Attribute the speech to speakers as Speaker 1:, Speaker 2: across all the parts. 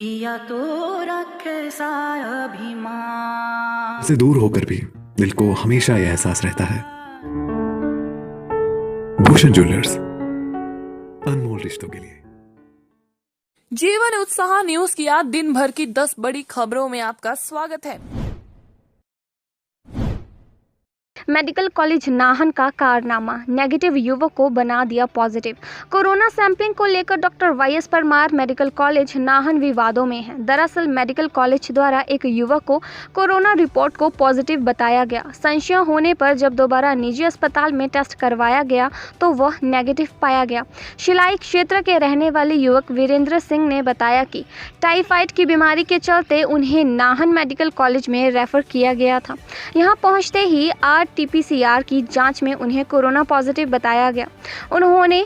Speaker 1: या तो रखे अभिमान
Speaker 2: से दूर होकर भी दिल को हमेशा यह एहसास रहता है, भूषण ज्वेलर्स, अनमोल रिश्तों के लिए।
Speaker 3: जीवन उत्साह न्यूज की आज दिन भर की 10 बड़ी खबरों में आपका स्वागत है।
Speaker 4: मेडिकल कॉलेज नाहन का कारनामा, नेगेटिव युवक को बना दिया पॉजिटिव। कोरोना सैंपलिंग को लेकर doctor Y S Parmar medical college Nahan विवादों में है। दरअसल मेडिकल कॉलेज द्वारा एक युवक को कोरोना रिपोर्ट को पॉजिटिव बताया गया। संशय होने पर जब दोबारा निजी अस्पताल में टेस्ट करवाया गया तो वह नेगेटिव पाया गया। शिलाई क्षेत्र के रहने वाले युवक वीरेंद्र सिंह ने बताया कि टाइफाइड की बीमारी के चलते उन्हें नाहन मेडिकल कॉलेज में रेफर किया गया था। यहाँ पहुँचते ही RT-PCR की जांच में उन्हें कोरोना पॉजिटिव बताया गया। उन्होंने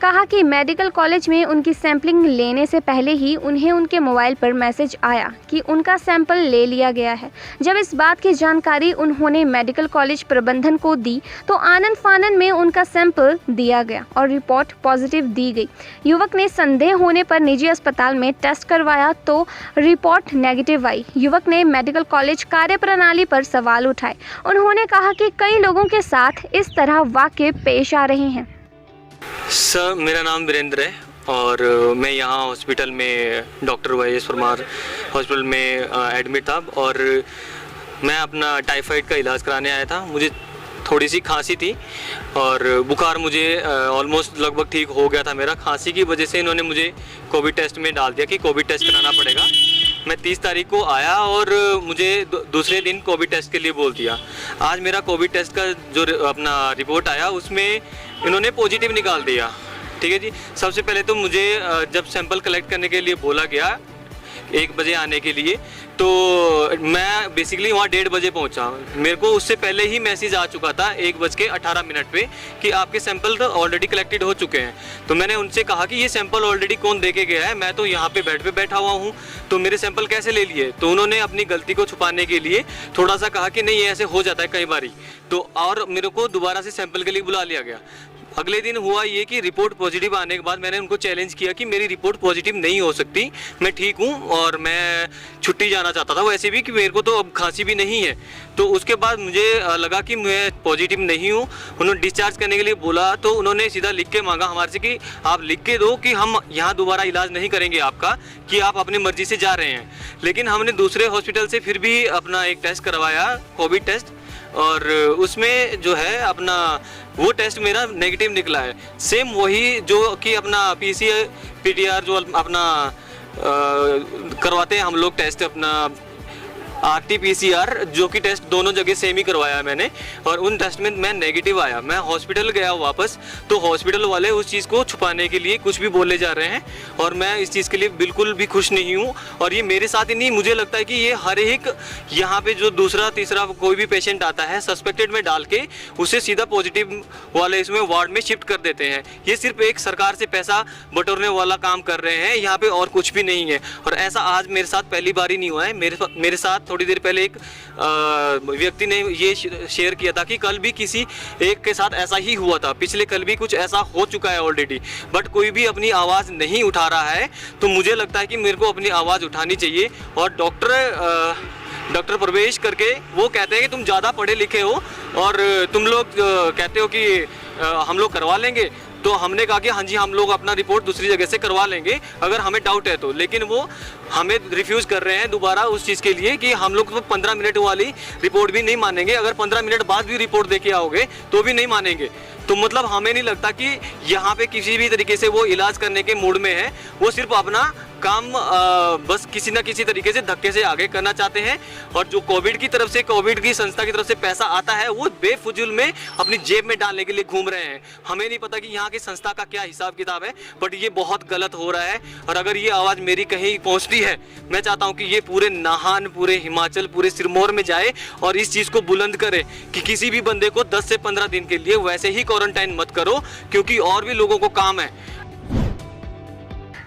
Speaker 4: कहा कि मेडिकल कॉलेज में उनकी सैंपलिंग लेने से पहले ही उन्हें उनके मोबाइल पर मैसेज आया कि उनका सैंपल ले लिया गया है। जब इस बात की जानकारी उन्होंने मेडिकल कॉलेज प्रबंधन को दी तो आनन फानन में उनका सैंपल दिया गया और रिपोर्ट पॉजिटिव दी गई। युवक ने संदेह होने पर निजी अस्पताल में टेस्ट करवाया तो रिपोर्ट नेगेटिव आई। युवक ने मेडिकल कॉलेज कार्यप्रणाली पर सवाल उठाए। उन्होंने कहा कि कई लोगों के साथ इस तरह वाक़ये पेश आ रहे हैं।
Speaker 5: सर, मेरा नाम वीरेंद्र है और मैं यहाँ हॉस्पिटल में डॉक्टर वाईएस परमार हॉस्पिटल में एडमिट था और मैं अपना टाइफाइड का इलाज कराने आया था। मुझे थोड़ी सी खांसी थी और बुखार मुझे ऑलमोस्ट लगभग ठीक हो गया था मेरा। खांसी की वजह से इन्होंने मुझे कोविड टेस्ट में डाल दिया कि कोविड टेस्ट कराना पड़ेगा। मैं 30 तारीख को आया और मुझे दूसरे दिन कोविड टेस्ट के लिए बोल दिया। आज मेरा कोविड टेस्ट का जो अपना रिपोर्ट आया उसमें इन्होंने पॉजिटिव निकाल दिया। ठीक है जी। सबसे पहले तो मुझे जब सैंपल कलेक्ट करने के लिए बोला गया 1 बजे आने के लिए, तो मैं बेसिकली वहाँ 1:30 बजे पहुँचा। मेरे को उससे पहले ही मैसेज आ चुका था 1:18 पे कि आपके सैंपल तो ऑलरेडी कलेक्टेड हो चुके हैं। तो मैंने उनसे कहा कि ये सैंपल ऑलरेडी कौन दे के गया है, मैं तो यहाँ पे बेड पे बैठा हुआ हूँ, तो मेरे सैंपल कैसे ले लिए। तो उन्होंने अपनी गलती को छुपाने के लिए थोड़ा सा कहा कि नहीं ऐसे हो जाता है कई बारी, तो और मेरे को दोबारा से सैंपल के लिए बुला लिया गया। अगले दिन हुआ ये कि रिपोर्ट पॉजिटिव आने के बाद मैंने उनको चैलेंज किया कि मेरी रिपोर्ट पॉजिटिव नहीं हो सकती, मैं ठीक हूँ और मैं छुट्टी जाना चाहता था वैसे भी, कि मेरे को तो अब खांसी भी नहीं है। तो उसके बाद मुझे लगा कि मैं पॉजिटिव नहीं हूँ। उन्होंने डिस्चार्ज करने के लिए बोला तो उन्होंने सीधा लिख के मांगा हमारे से कि आप लिख के दो कि हम यहाँ दोबारा इलाज नहीं करेंगे आपका, कि आप अपनी मर्जी से जा रहे हैं। लेकिन हमने दूसरे हॉस्पिटल से फिर भी अपना एक टेस्ट करवाया, कोविड टेस्ट, और उसमें जो है अपना वो टेस्ट मेरा नेगेटिव निकला है। सेम वही जो कि अपना PCR जो अपना करवाते हैं हम लोग टेस्ट, अपना RT-PCR जो कि टेस्ट दोनों जगह सेम ही करवाया मैंने, और उन टेस्ट में मैं नेगेटिव आया। मैं हॉस्पिटल गया वापस, तो हॉस्पिटल वाले उस चीज़ को छुपाने के लिए कुछ भी बोले जा रहे हैं और मैं इस चीज़ के लिए बिल्कुल भी खुश नहीं हूँ। और ये मेरे साथ ही नहीं, मुझे लगता है कि ये हर एक यहाँ पे जो दूसरा तीसरा कोई भी पेशेंट आता है सस्पेक्टेड में डाल के उसे सीधा पॉजिटिव वाले इसमें वार्ड में शिफ्ट कर देते हैं। ये सिर्फ एक सरकार से पैसा बटोरने वाला काम कर रहे हैं यहाँ पे, और कुछ भी नहीं है। और ऐसा आज मेरे साथ पहली बार ही नहीं हुआ है। मेरे साथ थोड़ी देर पहले एक व्यक्ति ने ये शेयर किया था कि कल भी किसी एक के साथ ऐसा ही हुआ था, पिछले कल भी कुछ ऐसा हो चुका है ऑलरेडी, बट कोई भी अपनी आवाज़ नहीं उठा रहा है। तो मुझे लगता है कि मेरे को अपनी आवाज़ उठानी चाहिए। और डॉक्टर प्रवेश करके वो कहते हैं कि तुम ज़्यादा पढ़े लिखे हो और तुम लोग कहते हो कि हम लोग करवा लेंगे। तो हमने कहा कि हाँ जी, हम लोग अपना रिपोर्ट दूसरी जगह से करवा लेंगे अगर हमें डाउट है तो। लेकिन वो हमें रिफ्यूज़ कर रहे हैं दोबारा उस चीज़ के लिए कि हम लोग तो 15 मिनट वाली रिपोर्ट भी नहीं मानेंगे, अगर 15 मिनट बाद भी रिपोर्ट दे के आओगे तो भी नहीं मानेंगे। तो मतलब हमें नहीं लगता कि यहाँ पे किसी भी तरीके से वो इलाज करने के मूड में है। वो सिर्फ अपना काम बस किसी ना किसी तरीके से धक्के से आगे करना चाहते हैं। और जो कोविड की तरफ से, कोविड की संस्था की तरफ से पैसा आता है वो बेफुजूल में अपनी जेब में डालने के लिए घूम रहे हैं। हमें नहीं पता कि यहाँ की संस्था का क्या हिसाब किताब है, बट ये बहुत गलत हो रहा है। और अगर ये आवाज़ मेरी कहीं पहुँचती है, मैं चाहता हूँ कि ये पूरे नाहन, पूरे हिमाचल, पूरे सिरमौर में जाए और इस चीज़ को बुलंद करे कि किसी भी बंदे को 10 से 15 दिन के लिए वैसे ही क्वारंटाइन मत करो, क्योंकि और भी लोगों को काम है।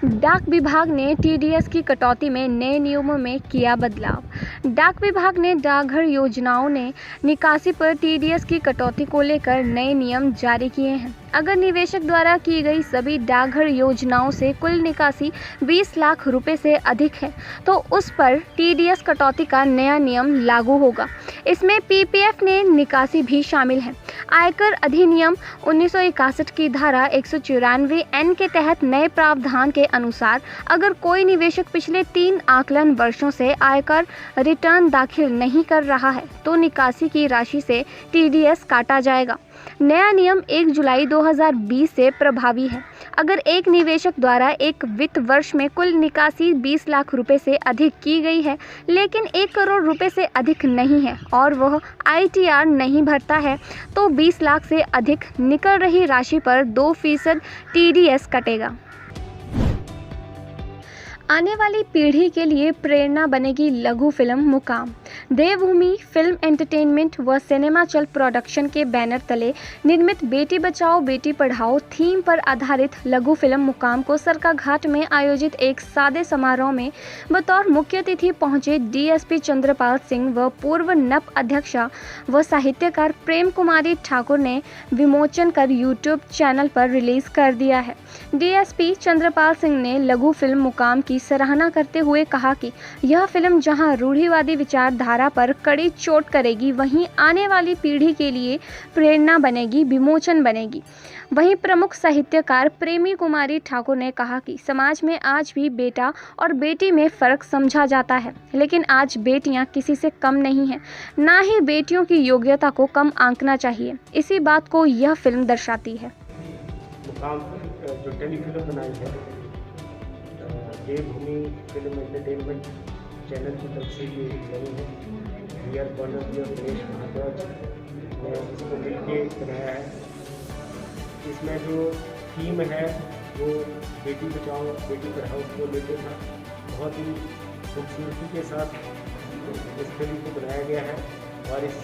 Speaker 4: डाक विभाग ने टीडीएस की कटौती में नए नियमों में किया बदलाव। डाक विभाग ने डाकघर योजनाओं ने निकासी पर टीडीएस की कटौती को लेकर नए नियम जारी किए हैं। अगर निवेशक द्वारा की गई सभी डाकघर योजनाओं से कुल निकासी 20 लाख रुपए से अधिक है तो उस पर टीडीएस कटौती का नया नियम लागू होगा। इसमें पीपीएफ ने निकासी भी शामिल है। आयकर अधिनियम 1961 की धारा 194 एन के तहत नए प्रावधान के अनुसार अगर कोई निवेशक पिछले 3 आकलन वर्षों से आयकर रिटर्न दाखिल नहीं कर रहा है तो निकासी की राशि से टीडीएस काटा जाएगा। नया नियम 1 जुलाई 2020 से प्रभावी है। अगर एक निवेशक द्वारा एक वित्त वर्ष में कुल निकासी 20 लाख रुपए से अधिक की गई है लेकिन 1 करोड़ रुपए से अधिक नहीं है और वह आईटीआर नहीं भरता है तो 20 लाख से अधिक निकल रही राशि पर 2% टीडीएस कटेगा। आने वाली पीढ़ी के लिए प्रेरणा बनेगी लघु फिल्म मुकाम। देवभूमि फिल्म एंटरटेनमेंट व सिनेमाचल प्रोडक्शन के बैनर तले निर्मित बेटी बचाओ बेटी पढ़ाओ थीम पर आधारित लघु फिल्म मुकाम को सरकाघाट में आयोजित एक सादे समारोह में बतौर मुख्य अतिथि पहुंचे डीएसपी चंद्रपाल सिंह व पूर्व नप अध्यक्षा व साहित्यकार प्रेम कुमारी ठाकुर ने विमोचन कर यूट्यूब चैनल पर रिलीज कर दिया है। डीएसपी चंद्रपाल सिंह ने लघु फिल्म मुकाम की सराहना करते हुए कहा कि यह फिल्म जहां रूढ़िवादी विचारधारा पर कड़ी चोट करेगी वहीं आने वाली पीढ़ी के लिए प्रेरणा बनेगी, विमोचन बनेगी। वहीं प्रमुख साहित्यकार प्रेमी कुमारी ठाकुर ने कहा कि समाज में आज भी बेटा और बेटी में फ़र्क समझा जाता है लेकिन आज बेटियां किसी से कम नहीं हैं, ना ही बेटियों की योग्यता को कम आंकना चाहिए। इसी बात को यह फिल्म दर्शाती है।
Speaker 6: जो टेलीफिल्म बनाई है देवभूमि फिल्म एंटरटेनमेंट चैनल की तरफ से ये बनी है। वीआर कॉर्नर गणेश महाराज ने इसको मिल के बनाया है। इसमें जो थीम है वो बेटी बचाओ बेटी पढ़ाओ को लेकर था। बहुत ही खूबसूरती के साथ इस फिल्म को बनाया गया है और इस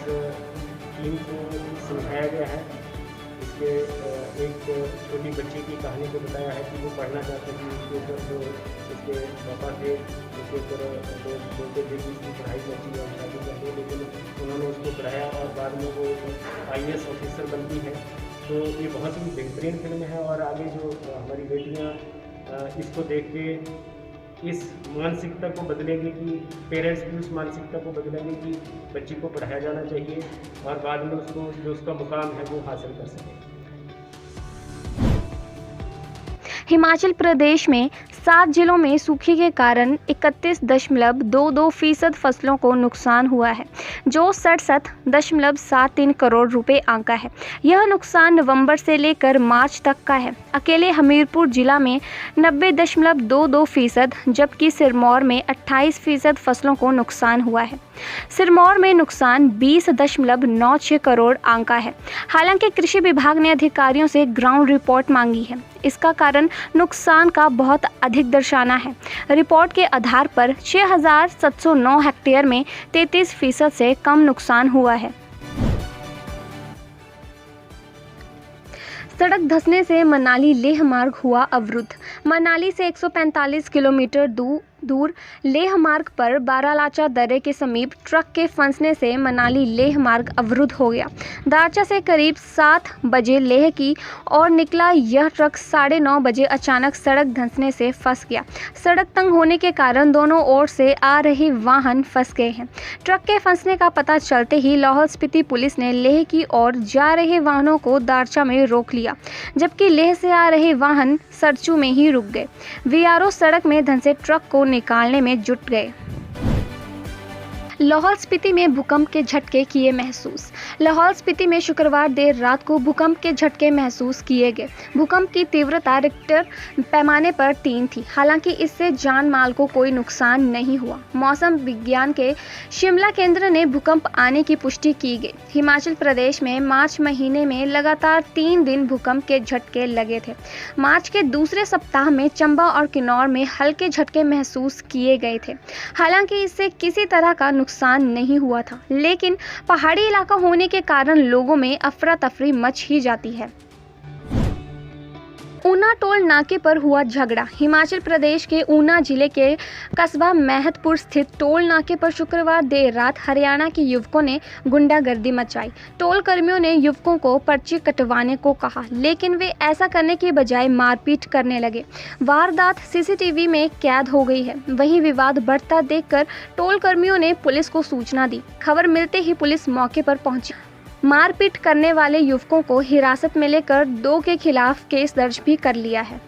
Speaker 6: थीम को समझाया गया है। इसके एक छोटी बच्ची की कहानी को बताया है कि वो पढ़ना चाहती थी, उसके ऊपर जो उसके पापा थे उसके ऊपर बोलते थे कि उसकी पढ़ाई करती है और शादी करती है, लेकिन उन्होंने उसको पढ़ाया और बाद में वो IAS ऑफिसर बनती है। तो ये बहुत ही बेहतरीन फिल्म है और आगे जो हमारी बेटियाँ इसको देख के इस मानसिकता को बदलेंगे कि पेरेंट्स भी उस मानसिकता को बदलेंगे कि बच्ची को पढ़ाया जाना चाहिए और बाद में उसको जो उसका मुकाम है वो हासिल कर सके।
Speaker 4: हिमाचल प्रदेश में 7 जिलों में सूखे के कारण 31.22% फसलों को नुकसान हुआ है जो 67.73 करोड़ रुपए आंका है। यह नुकसान नवंबर से लेकर मार्च तक का है। अकेले हमीरपुर जिला में 90.22% जबकि सिरमौर में 28% फसलों को नुकसान हुआ है। सिरमौर में नुकसान 20.96 करोड़ आंका है। हालांकि कृषि विभाग ने अधिकारियों से ग्राउंड रिपोर्ट मांगी है। इसका कारण नुकसान का बहुत अधिक दर्शाना है। रिपोर्ट के आधार पर 6,709 हेक्टेयर में 33% से कम नुकसान हुआ है। सड़क धंसने से मनाली लेह मार्ग हुआ अवरुद्ध। मनाली से 145 किलोमीटर दूर लेह मार्ग पर बारालाचा दर्रे के समीप ट्रक के फंसने से मनाली लेह मार्ग अवरुद्ध हो गया। दारचा से करीब 7 बजे लेह की ओर निकला यह ट्रक 9:30 बजे अचानक सड़क धंसने से फंस गया। सड़क तंग होने के कारण दोनों ओर से आ रहे वाहन फंस गए हैं। ट्रक के फंसने का पता चलते ही लाहौल स्पीति पुलिस ने लेह की ओर जा रहे वाहनों को दारचा में रोक लिया, जबकि लेह से आ रहे वाहन सरचू में ही रुक गए। वीआरओ सड़क में धंसे ट्रक को निकालने में जुट गए। लाहौल स्पीति में भूकंप के झटके किए महसूस। लाहौल स्पीति में शुक्रवार देर रात को भूकंप के झटके महसूस किए गए। भूकंप की तीव्रता रिक्टर पैमाने पर 3 थी। हालांकि इससे जान माल को कोई नुकसान नहीं हुआ। मौसम विज्ञान के शिमला केंद्र ने भूकंप आने की पुष्टि की गई। हिमाचल प्रदेश में मार्च महीने में लगातार 3 दिन भूकंप के झटके लगे थे। मार्च के दूसरे सप्ताह में चंबा और किन्नौर में हल्के झटके महसूस किए गए थे। हालांकि इससे किसी तरह का नुकसान नहीं हुआ था, लेकिन पहाड़ी इलाका होने के कारण लोगों में अफरा तफरी मच ही जाती है। ऊना टोल नाके पर हुआ झगड़ा। हिमाचल प्रदेश के ऊना जिले के कस्बा महतपुर स्थित टोल नाके पर शुक्रवार देर रात हरियाणा के युवकों ने गुंडागर्दी मचाई। टोल कर्मियों ने युवकों को पर्ची कटवाने को कहा, लेकिन वे ऐसा करने के बजाय मारपीट करने लगे। वारदात सीसीटीवी में कैद हो गई है। वहीं विवाद बढ़ता देखकर टोल कर्मियों ने पुलिस को सूचना दी। खबर मिलते ही पुलिस मौके पर पहुंची। मारपीट करने वाले युवकों को हिरासत में लेकर 2 के खिलाफ केस दर्ज भी कर लिया है।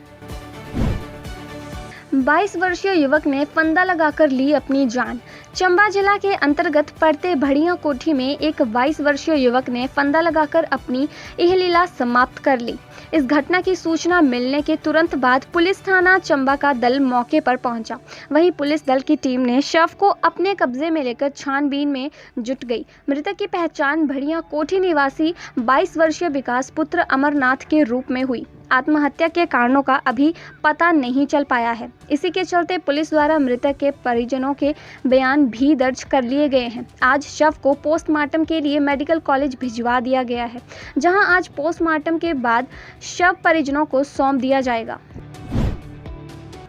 Speaker 4: 22 वर्षीय युवक ने फंदा लगाकर ली अपनी जान। चंबा जिला के अंतर्गत पड़ते भड़िया कोठी में एक 22 वर्षीय युवक ने फंदा लगाकर अपनी इहलीला समाप्त कर ली। इस घटना की सूचना मिलने के तुरंत बाद पुलिस थाना चंबा का दल मौके पर पहुंचा। वहीं पुलिस दल की टीम ने शव को अपने कब्जे में लेकर छानबीन में जुट गई। मृतक की पहचान भड़िया कोठी निवासी 22 वर्षीय विकास पुत्र अमरनाथ के रूप में हुई। आत्महत्या के कारणों का अभी पता नहीं चल पाया है। इसी के चलते पुलिस द्वारा मृतक के परिजनों के बयान भी दर्ज कर लिए गए हैं। आज शव को पोस्टमार्टम के लिए मेडिकल कॉलेज भिजवा दिया गया है, जहां आज पोस्टमार्टम के बाद शव परिजनों को सौंप दिया जाएगा।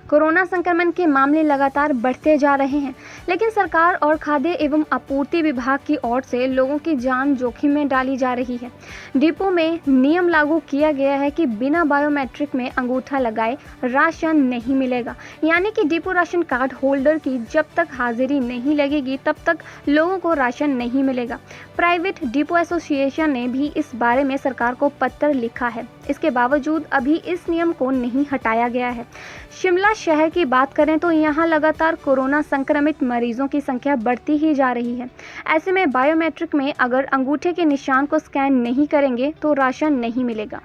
Speaker 4: कोरोना संक्रमण के मामले लगातार बढ़ते जा रहे हैं, लेकिन सरकार और खाद्य एवं आपूर्ति विभाग की ओर से लोगों की जान जोखिम में डाली जा रही है। डिपो में नियम लागू किया गया है कि बिना बायोमेट्रिक में अंगूठा लगाए राशन नहीं मिलेगा, यानी कि डिपो राशन कार्ड होल्डर की जब तक हाजिरी नहीं लगेगी तब तक लोगों को राशन नहीं मिलेगा। प्राइवेट डिपो एसोसिएशन ने भी इस बारे में सरकार को पत्र लिखा है। इसके बावजूद अभी इस नियम को नहीं हटाया गया है। शिमला शहर की बात करें तो यहाँ लगातार कोरोना संक्रमित मरीजों की संख्या बढ़ती ही जा रही है। ऐसे में बायोमेट्रिक में अगर अंगूठे के निशान को स्कैन नहीं करेंगे तो राशन नहीं मिलेगा।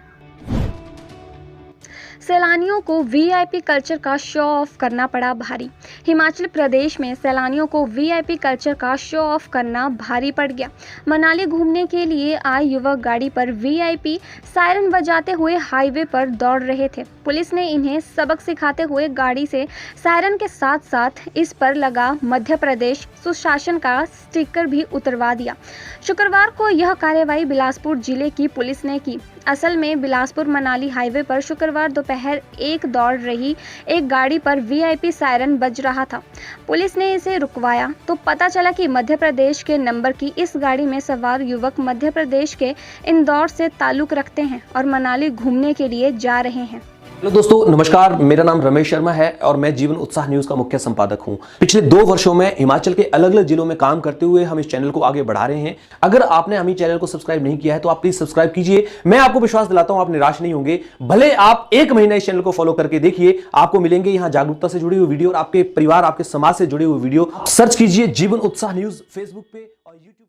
Speaker 4: सैलानियों को वीआईपी कल्चर का शो ऑफ करना पड़ा भारी। हिमाचल प्रदेश में सैलानियों को वीआईपी कल्चर का शो ऑफ करना भारी पड़ गया। मनाली घूमने के लिए आए युवक गाड़ी पर वीआईपी सायरन बजाते हुए हाईवे पर दौड़ रहे थे। पुलिस ने इन्हें सबक सिखाते हुए गाड़ी से सायरन के साथ साथ इस पर लगा मध्य प्रदेश सुशासन का स्टिकर भी उतरवा दिया। शुक्रवार को यह कार्रवाई बिलासपुर जिले की पुलिस ने की। असल में बिलासपुर मनाली हाईवे पर शुक्रवार दोपहर एक दौड़ रही एक गाड़ी पर वीआईपी सायरन बज रहा था। पुलिस ने इसे रुकवाया तो पता चला कि मध्य प्रदेश के नंबर की इस गाड़ी में सवार युवक मध्य प्रदेश के इंदौर से ताल्लुक रखते हैं और मनाली घूमने के लिए जा रहे हैं।
Speaker 7: हेलो दोस्तों, नमस्कार। मेरा नाम रमेश शर्मा है और मैं जीवन उत्साह न्यूज का मुख्य संपादक हूं। पिछले 2 वर्षों में हिमाचल के अलग अलग जिलों में काम करते हुए हम इस चैनल को आगे बढ़ा रहे हैं। अगर आपने हमें चैनल को सब्सक्राइब नहीं किया है तो आप प्लीज सब्सक्राइब कीजिए। मैं आपको विश्वास दिलाता हूं आप निराश नहीं होंगे। भले आप 1 महीना इस चैनल को फॉलो करके देखिए, आपको मिलेंगे यहाँ जागरूकता से जुड़ी हुई वीडियो और आपके परिवार, आपके समाज से जुड़े हुए वीडियो। सर्च कीजिए जीवन उत्साह न्यूज फेसबुक पे और यूट्यूब।